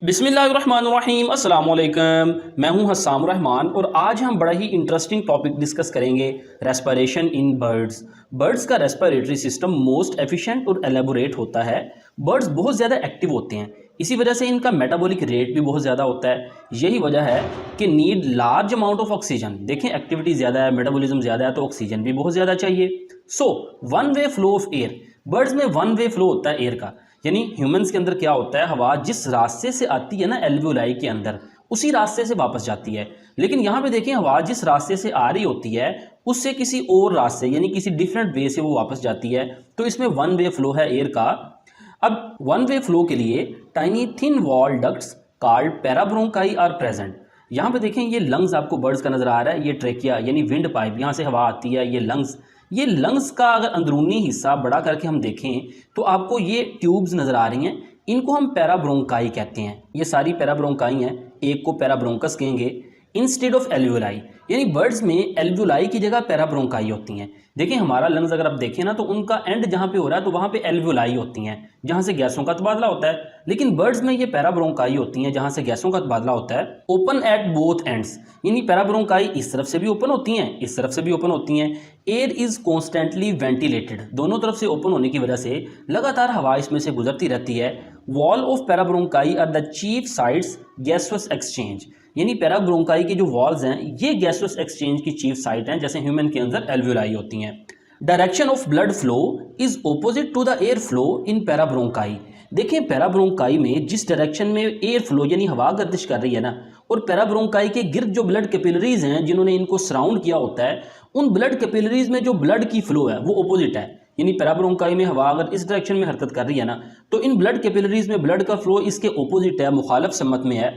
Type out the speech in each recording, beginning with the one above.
बिस्मिल्लाहिर्रहमानिर्रहीम अस्सलाम वालेकुम। मैं हूं हस्साम रहमान और आज हम बड़ा ही इंटरेस्टिंग टॉपिक डिस्कस करेंगे, रेस्पिरेशन इन बर्ड्स। बर्ड्स का रेस्पिरेटरी सिस्टम मोस्ट एफिशिएंट और एलेबोरेट होता है। बर्ड्स बहुत ज़्यादा एक्टिव होते हैं, इसी वजह से इनका मेटाबॉलिक रेट भी बहुत ज़्यादा होता है। यही वजह है कि need large amount of oxygen. देखें, एक्टिविटी ज़्यादा है, मेटाबॉलिज्म ज़्यादा है, तो ऑक्सीजन भी बहुत ज़्यादा चाहिए। So one way flow of air, birds में वन वे फ्लो होता है एयर का। यानी ह्यूमंस के अंदर क्या होता है, हवा जिस रास्ते से आती है ना एल्वियोलाई के अंदर, उसी रास्ते से वापस जाती है। लेकिन यहाँ पे देखें, हवा जिस रास्ते से आ रही होती है उससे किसी और रास्ते यानी किसी डिफरेंट वे से वो वापस जाती है। तो इसमें वन वे फ्लो है एयर का। अब वन वे फ्लो के लिए tiny thin wall ducts called parabronchi are present. यहाँ पे देखें, ये लंग्स आपको बर्ड्स का नजर आ रहा है, ये ट्रेकिया यानी विंड पाइप, यहाँ से हवा आती है, ये लंग्स का अगर अंदरूनी हिस्सा बड़ा करके हम देखें तो आपको ये ट्यूब्स नज़र आ रही हैं। इनको हम पैराब्रोंकाई कहते हैं। ये सारी पैराब्रोंकाई हैं, एक को पैराब्रोंकस कहेंगे इंस्टेड ऑफ एल्वियोलाई। यानी बर्ड्स में एल्वियोलाई की जगह पैराब्रोंकाई होती हैं। देखिए, हमारा लंग्स अगर आप देखें ना, तो उनका एंड जहाँ पे हो रहा है तो वहाँ पे एल्वियोलाई होती हैं जहाँ से गैसों का तबादला होता है। लेकिन बर्ड्स में ये पैराब्रोंकाई होती हैं जहाँ से गैसों का तबादला होता है। ओपन एट बोथ एंड्स, यानी पैराब्रोंकाई इस तरफ से भी ओपन होती हैं, इस तरफ से भी ओपन होती हैं। एयर इज कॉन्स्टेंटली वेंटिलेटेड, दोनों तरफ से ओपन होने की वजह से लगातार हवा इसमें से गुजरती रहती है। Wall of parabronchi are the chief sites gaseous exchange, यानी पैराब्रोंकाई के जो वॉल्स हैं ये गैसोस एक्सचेंज की चीफ साइट हैं, जैसे ह्यूमन के अंदर एल्वियोलाई होती हैं। Direction of blood flow is opposite to the air flow in parabronchi. देखिए, पैराब्रोंकाई में जिस डायरेक्शन में एयर फ्लो यानी हवा गर्दिश कर रही है ना, और पैराब्रोंकाई के गिर्द जो ब्लड कैपिलरीज हैं जिन्होंने इनको सराउंड किया होता है, उन ब्लड कैपिलरीज में जो ब्लड की फ्लो है वो ऑपोजिट है। यानी पैराब्रोंकाई में हवा अगर इस डायरेक्शन में हरकत कर रही है ना, तो इन ब्लड कैपिलरीज में ब्लड का फ्लो इसके ऑपोजिट है, मुखालफ सम्मत में है।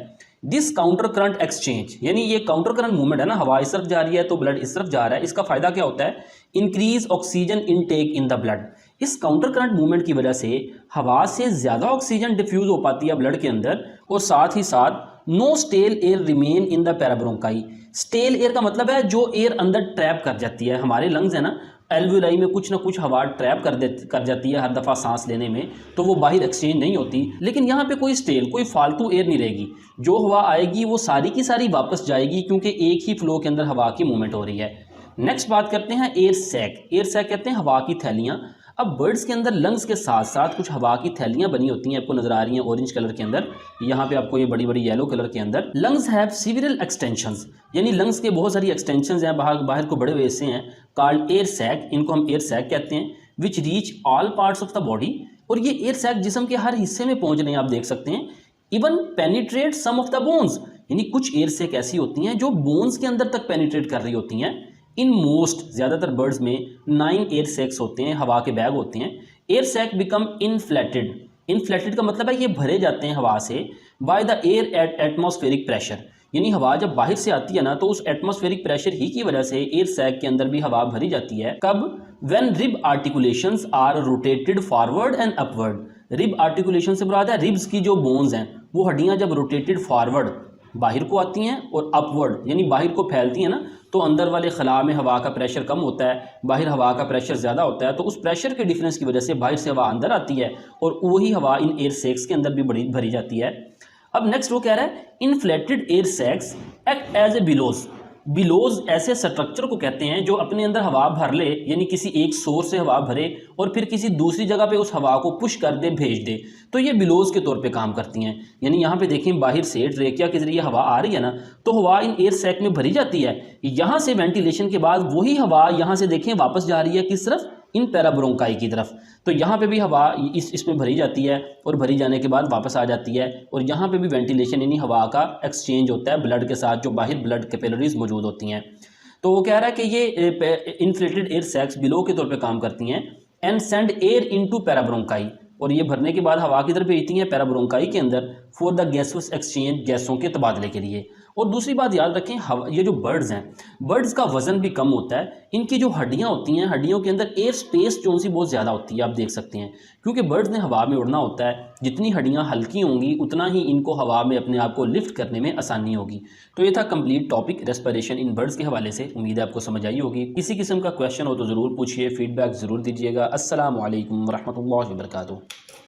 दिस काउंटर करंट एक्सचेंज, यानी ये काउंटर करंट मूवमेंट है ना, हवा इस तरफ जा रही है तो ब्लड इस तरफ जा रहा है। इसका फायदा क्या होता है? Increase oxygen intake in the blood. इस काउंटर करंट मूवमेंट की वजह से हवा से ज्यादा ऑक्सीजन डिफ्यूज हो पाती है ब्लड के अंदर, और साथ ही साथ no stale air remain in the parabronchi. Stale air का मतलब है जो एयर अंदर ट्रैप कर जाती है। हमारे लंग्स है ना, एल्वियोलाई में कुछ ना कुछ हवा ट्रैप कर जाती है हर दफ़ा सांस लेने में, तो वो बाहर एक्सचेंज नहीं होती। लेकिन यहाँ पे कोई स्टेल, कोई फालतू एयर नहीं रहेगी। जो हवा आएगी वो सारी की सारी वापस जाएगी, क्योंकि एक ही फ्लो के अंदर हवा की मूवमेंट हो रही है। नेक्स्ट बात करते हैं एयर सैक। एयर सैक कहते हैं हवा की थैलियाँ। अब बर्ड्स के अंदर लंग्स के साथ साथ कुछ हवा की थैलियाँ बनी होती हैं, आपको नजर आ रही हैं ऑरेंज कलर के अंदर। यहाँ पे आपको ये बड़ी बड़ी येलो कलर के अंदर। लंग्स हैव सिविरल एक्सटेंशंस, यानी लंग्स के बहुत सारी एक्सटेंशंस हैं, बाहर को बड़े हुए हिस्से हैं, कॉल्ड एयर सैक। इनको हम एयर सैक कहते हैं। Which reach all parts of the body, और ये एयर सैक जिस्म के हर हिस्से में पहुंच रहे हैं, आप देख सकते हैं। Even penetrate some of the bones, यानी कुछ एयर सैक ऐसी होती हैं जो बोन्स के अंदर तक पेनिट्रेट कर रही होती हैं। इन मोस्ट, ज़्यादातर बर्ड्स में 9 एयर सैक्स होते हैं, हवा के बैग होते हैं। Air sac become inflated. Inflated का मतलब है ये भरे जाते हैं हवा से by the air at atmospheric pressure, यानी हवा जब बाहर से आती है ना, तो उस एटमॉस्फेरिक प्रेशर ही की वजह से एयर सैक के अंदर भी हवा भरी जाती है। कब? When rib articulations are rotated forward and upward. Rib articulation से मुराद है रिब्स की जो बोन्स हैं, वो हड्डियां जब रोटेटेड फॉरवर्ड बाहर को आती हैं और अपवर्ड यानी बाहर को फैलती हैं ना, तो अंदर वाले खला में हवा का प्रेशर कम होता है, बाहर हवा का प्रेशर ज़्यादा होता है। तो उस प्रेशर के डिफरेंस की वजह से बाहर से हवा अंदर आती है, और वही हवा इन एयर सैक्स के अंदर भी बड़ी भरी जाती है। अब नेक्स्ट वो कह रहा है, inflated air sacs act as a bellows. Bellows ऐसे स्ट्रक्चर को कहते हैं जो अपने अंदर हवा भर ले, यानी किसी एक सोर्स से हवा भरे और फिर किसी दूसरी जगह पे उस हवा को पुश कर दे, भेज दे, तो ये बिलोज के तौर पे काम करती हैं। यानी यहाँ पे देखें, बाहर से ट्रेकिया के जरिए हवा आ रही है ना, तो हवा इन एयर सैक में भरी जाती है। यहाँ से वेंटिलेशन के बाद वही हवा यहाँ से देखें वापस जा रही है किस तरफ? इन पैराब्रोंकाई की तरफ। तो यहाँ पे भी हवा इसमें भरी जाती है और भरी जाने के बाद वापस आ जाती है, और यहाँ पे भी वेंटिलेशन यानी हवा का एक्सचेंज होता है ब्लड के साथ, जो बाहर ब्लड कैपिलरीज मौजूद होती हैं। तो वो कह रहा है कि ये इन्फ्लेटेड एयर सैक्स बिलो के तौर पे काम करती हैं and send air into parabronchi, और ये भरने के बाद हवा की तरफ भेजती हैं पैराब्रोंकाई के अंदर फॉर द गैसोस एक्सचेंज, गैसों के तबादले के लिए। और दूसरी बात याद रखें, ये जो बर्ड्स हैं, बर्ड्स का वजन भी कम होता है। इनकी जो हड्डियां होती हैं, हड्डियों के अंदर एयर स्पेस जो सी बहुत ज़्यादा होती है, आप देख सकते हैं, क्योंकि बर्ड्स ने हवा में उड़ना होता है। जितनी हड्डियां हल्की होंगी उतना ही इनको हवा में अपने आप को लिफ्ट करने में आसानी होगी। तो ये था complete topic respiration in birds के हवाले से। उम्मीद है आपको समझ आई होगी। किसी किस्म का क्वेश्चन हो तो ज़रूर पूछिए, फीडबैक ज़रूर दीजिएगा। अस्सलामु अलैकुम वरहमतुल्लाहि वबरकातुहू।